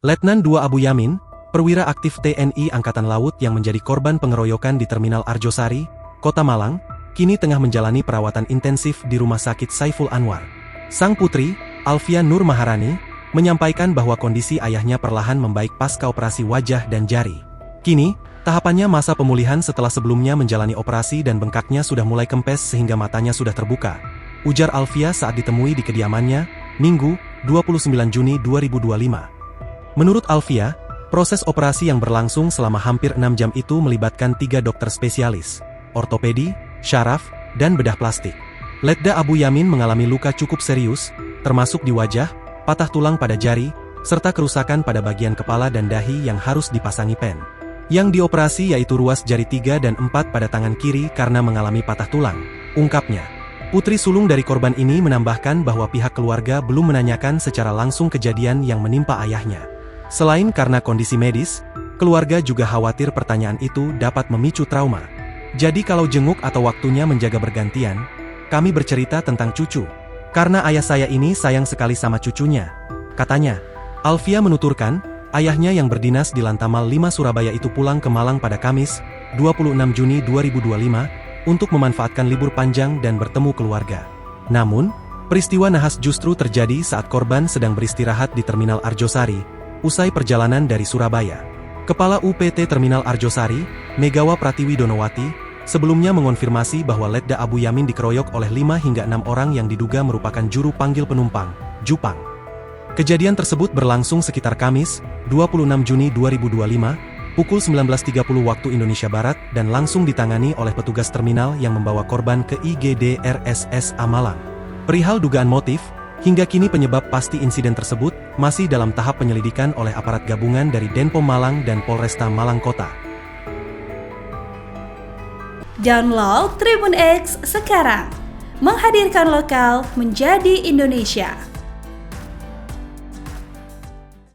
Letnan 2 Abu Yamin, perwira aktif TNI Angkatan Laut yang menjadi korban pengeroyokan di Terminal Arjosari, Kota Malang, kini tengah menjalani perawatan intensif di Rumah Sakit Saiful Anwar. Sang putri, Alfia Nur Maharani, menyampaikan bahwa kondisi ayahnya perlahan membaik pasca operasi wajah dan jari. Kini, tahapannya masa pemulihan setelah sebelumnya menjalani operasi dan bengkaknya sudah mulai kempes sehingga matanya sudah terbuka, ujar Alfia saat ditemui di kediamannya, Minggu, 29 Juni 2025. Menurut Alfia, proses operasi yang berlangsung selama hampir 6 jam itu melibatkan 3 dokter spesialis, ortopedi, syaraf, dan bedah plastik. Letda Abu Yamin mengalami luka cukup serius, termasuk di wajah, patah tulang pada jari, serta kerusakan pada bagian kepala dan dahi yang harus dipasangi pen. Yang dioperasi yaitu ruas jari 3 dan 4 pada tangan kiri karena mengalami patah tulang, ungkapnya. Putri sulung dari korban ini menambahkan bahwa pihak keluarga belum menanyakan secara langsung kejadian yang menimpa ayahnya. Selain karena kondisi medis, keluarga juga khawatir pertanyaan itu dapat memicu trauma. Jadi kalau jenguk atau waktunya menjaga bergantian, kami bercerita tentang cucu. Karena ayah saya ini sayang sekali sama cucunya, katanya. Alfia menuturkan, ayahnya yang berdinas di Lantamal 5 Surabaya itu pulang ke Malang pada Kamis, 26 Juni 2025, untuk memanfaatkan libur panjang dan bertemu keluarga. Namun, peristiwa nahas justru terjadi saat korban sedang beristirahat di Terminal Arjosari, usai perjalanan dari Surabaya. Kepala UPT Terminal Arjosari, Megawa Pratiwi Donowati, sebelumnya mengonfirmasi bahwa Letda Abu Yamin dikeroyok oleh 5 hingga 6 orang yang diduga merupakan juru panggil penumpang, Jupang. Kejadian tersebut berlangsung sekitar Kamis, 26 Juni 2025, pukul 19.30 waktu Indonesia Barat dan langsung ditangani oleh petugas terminal yang membawa korban ke IGD RSSA Malang. Perihal dugaan motif, hingga kini penyebab pasti insiden tersebut masih dalam tahap penyelidikan oleh aparat gabungan dari Denpom Malang dan Polresta Malang Kota. Download Tribun X sekarang, menghadirkan lokal menjadi Indonesia.